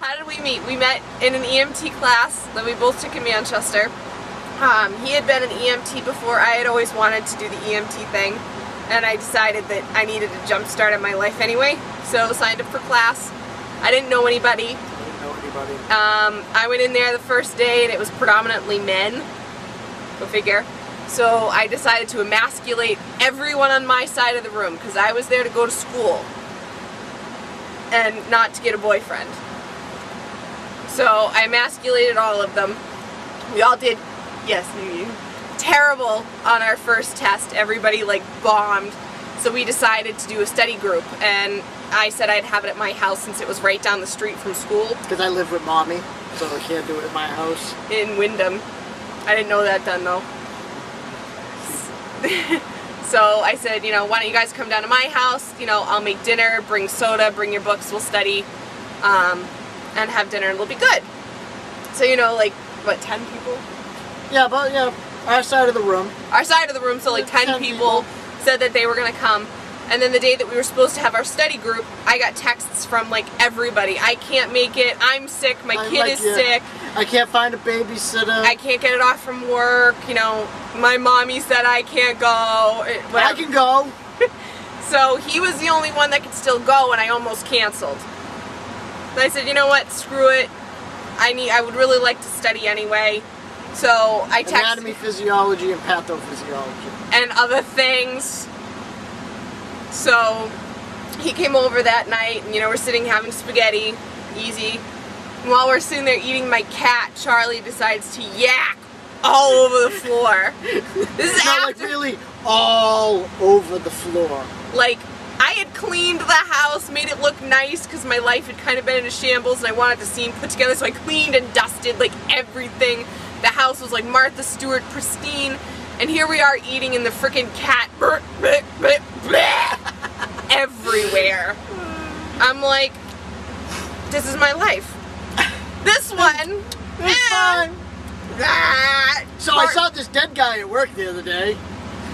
How did we meet? We met in an EMT class that we both took in Manchester. He had been an EMT before. I had always wanted to do the EMT thing, and I decided that I needed a jump start in my life anyway, so signed up for class. I didn't know anybody. I went in there the first day and it was predominantly men. Go figure. So I decided to emasculate everyone on my side of the room because I was there to go to school and not to get a boyfriend. So I emasculated all of them. We all did, yes, terrible on our first test. Everybody like bombed. So we decided to do a study group, and I said I'd have it at my house since it was right down the street from school. Because I live with mommy, so I can't do it at my house. In Wyndham. I didn't know that then though. So I said, you know, why don't you guys come down to my house, you know, I'll make dinner, bring soda, bring your books, we'll study, and have dinner and it'll be good. So, you know, like, what, 10 people? Yeah, but, yeah, our side of the room. Our side of the room, so like 10 people said that they were going to come. And then the day that we were supposed to have our study group, I got texts from like everybody. I can't make it, I'm sick, my kid is sick. I can't find a babysitter. I can't get it off from work, you know, my mommy said I can't go. I can go. So he was the only one that could still go, and I almost canceled. And I said, you know what, screw it. I would really like to study anyway. So I texted anatomy, physiology, and pathophysiology. And other things. So he came over that night, and you know, we're sitting having spaghetti, easy. And while we're sitting there eating, my cat, Charlie, decides to yak all over the floor. This is not like really all over the floor. Like, I had cleaned the house, made it look nice because my life had kind of been in a shambles and I wanted to seem put together, so I cleaned and dusted like everything. The house was like Martha Stewart pristine, and here we are eating and the freaking cat everywhere. I'm like, this is my life. This one, it's fine. So I saw this dead guy at work the other day.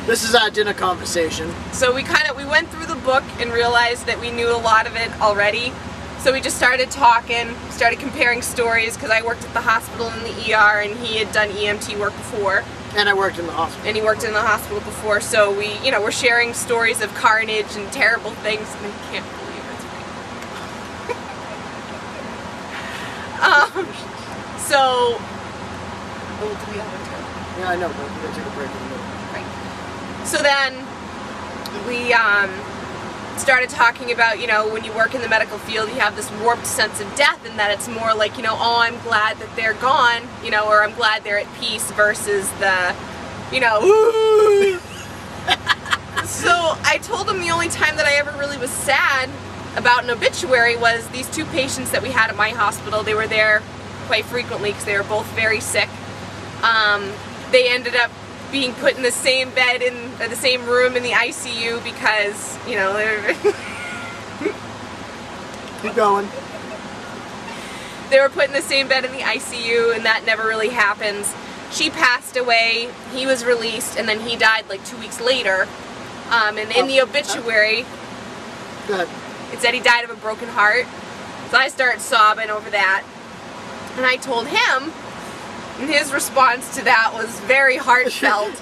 This is our dinner conversation. So we went through the book and realized that we knew a lot of it already. So we just started talking, started comparing stories, because I worked at the hospital in the ER and he had done EMT work before. And I worked in the hospital. And he worked in the hospital before, so we, you know, we're sharing stories of carnage and terrible things, and I can't believe it's right. So, oh, do we have one? Yeah, I know, but we're going to take a break in the middle. Right. So then, we started talking about, you know, when you work in the medical field, you have this warped sense of death, and that it's more like, you know, oh, I'm glad that they're gone, you know, or I'm glad they're at peace, versus the, you know, So I told him the only time that I ever really was sad about an obituary was these two patients that we had at my hospital. They were there quite frequently because they were both very sick. They ended up being put in the same bed in the same room in the ICU because, you know, keep going. They were put in the same bed in the ICU, and that never really happens. She passed away, he was released, and then he died like 2 weeks later. And in the obituary, go ahead. It said he died of a broken heart. So I started sobbing over that. And I told him, and his response to that was very heartfelt.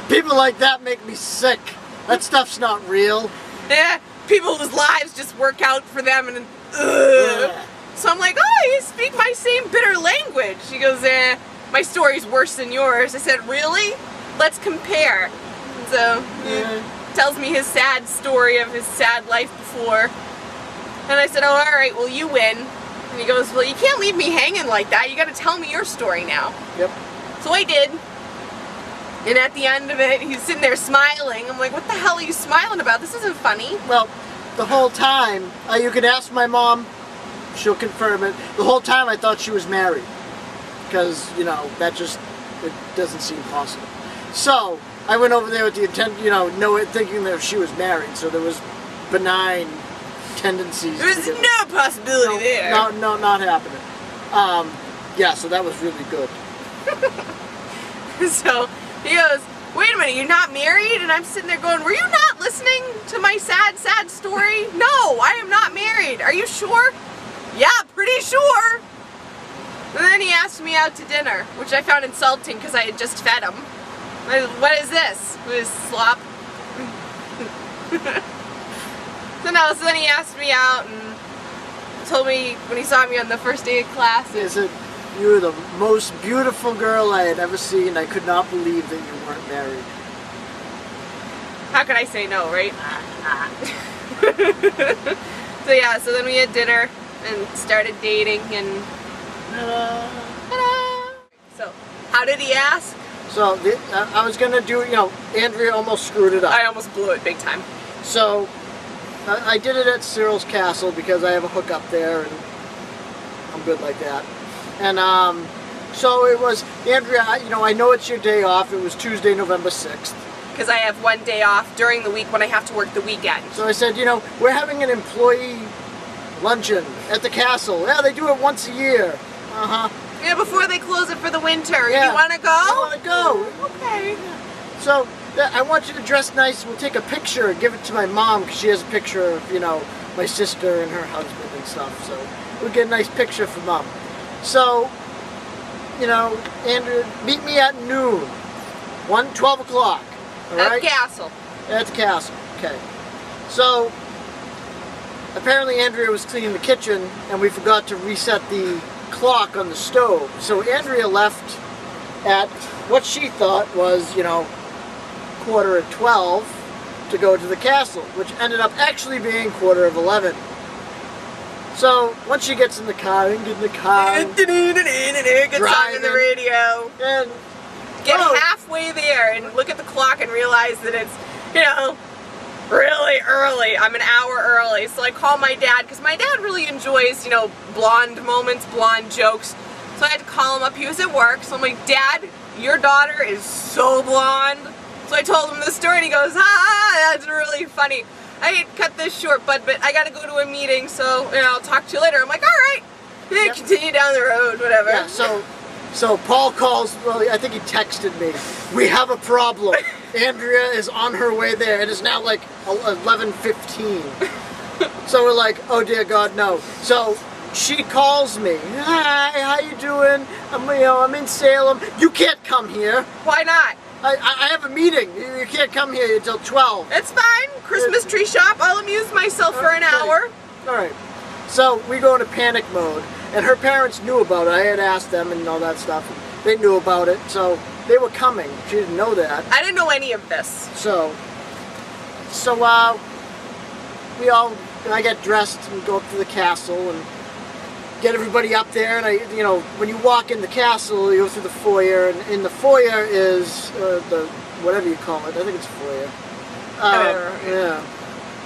People like that make me sick. That stuff's not real. Yeah, people whose lives just work out for them, and so I'm like, oh, you speak my same bitter language. He goes, my story's worse than yours. I said, really? Let's compare. And so tells me his sad story of his sad life before. And I said, oh, all right, well, you win. And he goes, well, you can't leave me hanging like that. You got to tell me your story now. Yep. So I did. And at the end of it, he's sitting there smiling. I'm like, what the hell are you smiling about? This isn't funny. Well, the whole time, you can ask my mom, she'll confirm it. The whole time I thought she was married. Because, you know, that just, it doesn't seem possible. So, I went over there with the intent, you know, thinking that she was married. So there was benign tendencies. There was no possibility there. No, not happening. Yeah, so that was really good. So he goes, wait a minute, you're not married? And I'm sitting there going, were you not listening to my sad, sad story? No, I am not married. Are you sure? Yeah, pretty pretty sure. And then he asked me out to dinner, which I found insulting because I had just fed him. What is this? It was slop. So then he asked me out and told me when he saw me on the first day of class. He said, you were the most beautiful girl I had ever seen. I could not believe that you weren't married. How could I say no, right? So yeah, so then we had dinner and started dating and ta-da. So, how did he ask? So I was gonna do, Andrea almost screwed it up. I almost blew it big time. So I did it at Cyril's Castle because I have a hookup there and I'm good like that. And so it was, Andrea, I know it's your day off. It was Tuesday, November 6th. Because I have one day off during the week when I have to work the weekend. So I said, we're having an employee luncheon at the castle. Yeah, they do it once a year. Uh-huh. Yeah, before they close it for the winter. Yeah. You want to go? I want to go. Okay. So I want you to dress nice. We'll take a picture and give it to my mom because she has a picture of, my sister and her husband and stuff. So we'll get a nice picture for mom. So, Andrew, meet me at noon. 12 o'clock. All right? At the castle. At the castle. Okay. So, apparently Andrea was cleaning the kitchen and we forgot to reset the clock on the stove. So Andrea left at what she thought was, 11:45 to go to the castle, which ended up actually being 11:45. So once she gets in the car, good song in the radio. And get halfway there and look at the clock and realize that it's, really early. I'm an hour early. So I call my dad because my dad really enjoys, blonde moments, blonde jokes. So I had to call him up. He was at work. So I'm like, Dad, your daughter is so blonde. So I told him the story and he goes, that's really funny. I hate to cut this short, bud, but I got to go to a meeting, so I'll talk to you later. I'm like, all right. Then Yep. continue down the road, whatever. Yeah, so Paul calls, I think he texted me, we have a problem. Andrea is on her way there. It is now like 11:15. So we're like, oh dear God, no. So she calls me, hi, how you doing? I'm in Salem. You can't come here. Why not? I have a meeting. You can't come here until 12. It's fine. Christmas tree shop. I'll amuse myself for an hour. All right. So we go into panic mode, and her parents knew about it. I had asked them and all that stuff. They knew about it, so they were coming. She didn't know that. I didn't know any of this. So I get dressed and go up to the castle and get everybody up there. And when you walk in the castle, you go through the foyer, and in the foyer is the whatever you call it. I think it's foyer. Yeah.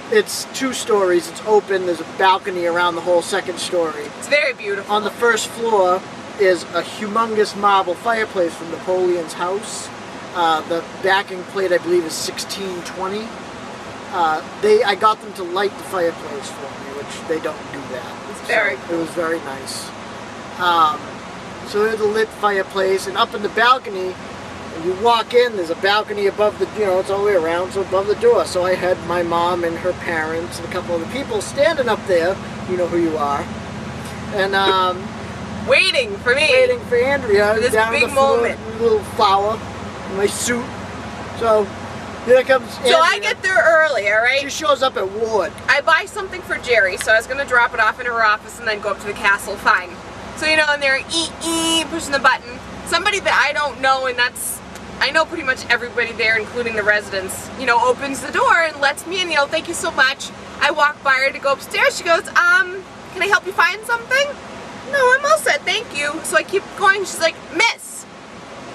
It's 2 stories. It's open. There's a balcony around the whole second story. It's very beautiful. On the first floor is a humongous marble fireplace from Napoleon's house. The backing plate, I believe, is 1620. I got them to light the fireplace for me, which they don't do that. It's very cool. It was very nice. So there's a lit fireplace, and up in the balcony, when you walk in, there's a balcony above the, it's all the way around, so above the door. So I had my mom and her parents and a couple other people standing up there, you know who you are, and waiting for me. waiting for Andrea For this down big on the floor, moment. with a little flower in my suit. So here comes Andrea. So I get there early, all right? She shows up at Ward. I buy something for Jerry, so I was going to drop it off in her office and then go up to the castle. Fine. So, and they're pushing the button. Somebody that I don't know, and I know pretty much everybody there, including the residents, opens the door and lets me in, thank you so much. I walk by her to go upstairs. She goes, can I help you find something? No, I'm all set, thank you. So I keep going. She's like, Miss,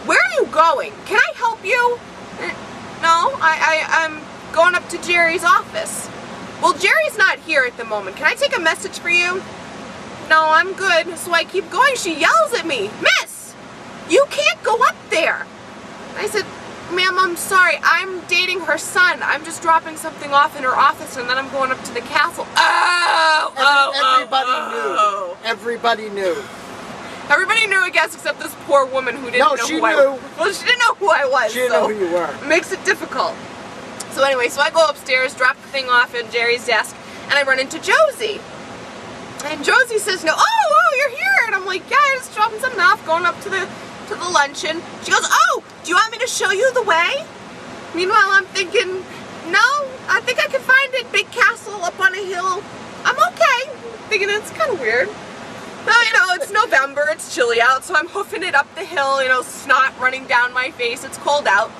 where are you going? Can I help you? No, I'm going up to Jerry's office. Well, Jerry's not here at the moment. Can I take a message for you? No, I'm good. So I keep going. She yells at me, Miss, you can't go up there. I said, ma'am, I'm sorry. I'm dating her son. I'm just dropping something off in her office and then I'm going up to the castle. Everybody knew. Everybody knew, I guess, except this poor woman who didn't know who I was. Well, she didn't know who I was. She didn't know who you were. It makes it difficult. So anyway, so I go upstairs, drop the thing off at Jerry's desk, and I run into Josie. And Josie says, no, you're here. And I'm like, yeah, I'm just dropping something off, going up to the luncheon. She goes, oh, do you want me to show you the way? Meanwhile, I'm thinking, no, I think I can find it. Big castle up on a hill. I'm okay. Thinking it's kind of weird. Well, you know, it's November, it's chilly out, so I'm hoofing it up the hill, you know, snot running down my face, it's cold out.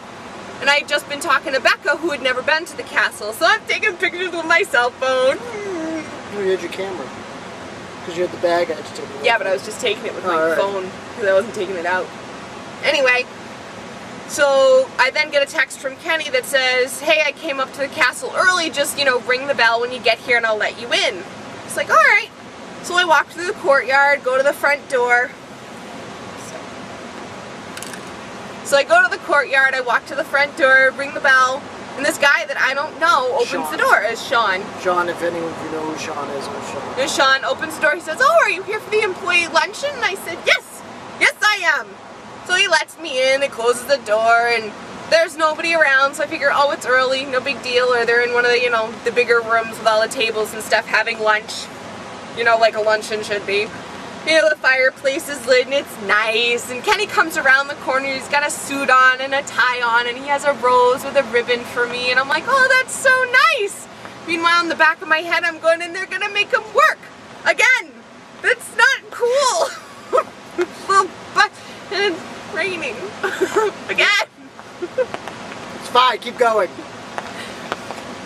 And I had just been talking to Becca, who had never been to the castle, so I'm taking pictures with my cell phone. Oh, you had your camera. Because you had the bag I had to take it. Yeah, but I was just taking it with my phone, because I wasn't taking it out. Anyway, so I then get a text from Kenny that says, hey, I came up to the castle early, just, you know, ring the bell when you get here and I'll let you in. It's like, alright. So I walk through the courtyard, go to the front door. So I go to the courtyard, I walk to the front door, ring the bell, and this guy that I don't know opens the door. It's Sean. Sean, if anyone of you know who Sean is, I'm Sean. And Sean opens the door, he says, oh, are you here for the employee luncheon? And I said, yes, yes I am. So he lets me in, and closes the door, and there's nobody around, so I figure, oh, it's early, no big deal, or they're in one of the, you know, the bigger rooms with all the tables and stuff having lunch. You know, like a luncheon should be. You know, the fireplace is lit and it's nice, and Kenny comes around the corner, he's got a suit on and a tie on, and he has a rose with a ribbon for me, and I'm like, oh, that's so nice! Meanwhile, in the back of my head, I'm going, and they're gonna make him work! Again! That's not cool! Well, but, and it's raining. Again! It's fine, keep going.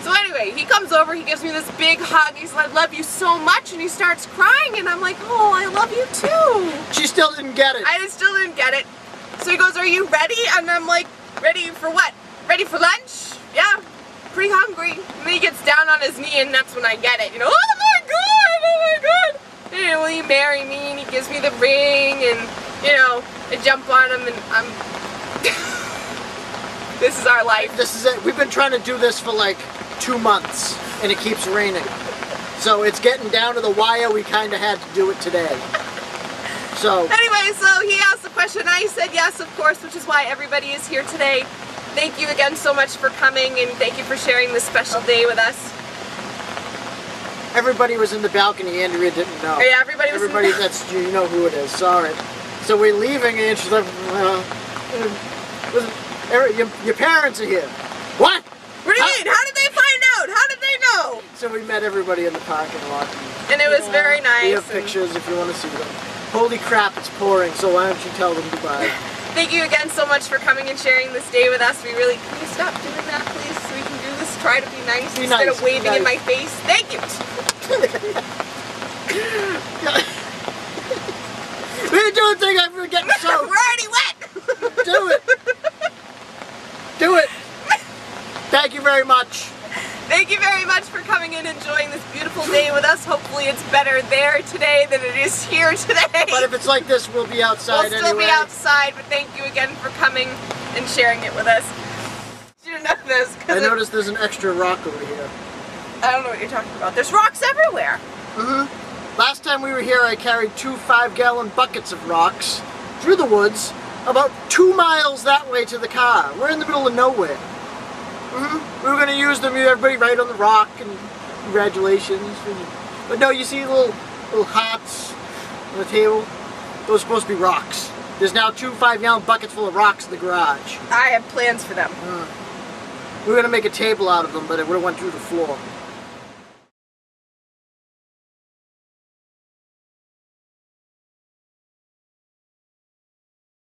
So anyway, he comes over, he gives me this big hug, he's like, I love you so much, and he starts crying, and I'm like, oh, I love you too. She still didn't get it. I still didn't get it. So he goes, are you ready? And I'm like, ready for what? Ready for lunch? Yeah, pretty hungry. And then he gets down on his knee, and that's when I get it. You know, oh my God, oh my God. And will you marry me? And he gives me the ring, and, you know, I jump on him, and I'm... This is our life. This is it. We've been trying to do this for like 2 months, and it keeps raining. So it's getting down to the wire. We kind of had to do it today. So anyway, so he asked the question. I said yes, of course, which is why everybody is here today. Thank you again so much for coming, and thank you for sharing this special day with us. Everybody was in the balcony. Andrea didn't know. Yeah, everybody was. Everybody, that's you know who it is. Sorry. So we're leaving, and she's like, your parents are here. What? What do you mean? How did they find out? How did they know? So we met everybody in the parking lot. And it was very nice. We have pictures if you want to see them. Holy crap, it's pouring, so why don't you tell them goodbye? Thank you again so much for coming and sharing this day with us. We really, can you stop doing that, please, so we can do this? Try to be nice instead of waving in my face. Thank you. We didn't do a thing, I'm getting soaked. We're already wet. Do it. Do it. Thank you very much. Thank you very much for coming and enjoying this beautiful day with us. Hopefully it's better there today than it is here today. But if it's like this, we'll be outside anyway. We'll still be outside, but thank you again for coming and sharing it with us. You know this. I noticed there's an extra rock over here. I don't know what you're talking about. There's rocks everywhere. Mm-hmm. Last time we were here, I carried 2 5-gallon buckets of rocks through the woods, about 2 miles that way to the car. We're in the middle of nowhere. We were going to use them, everybody right on the rock, and congratulations. But no, you see little hearts on the table? Those are supposed to be rocks. There's now 2 5-gallon buckets full of rocks in the garage. I have plans for them. We were going to make a table out of them, but it would have went through the floor.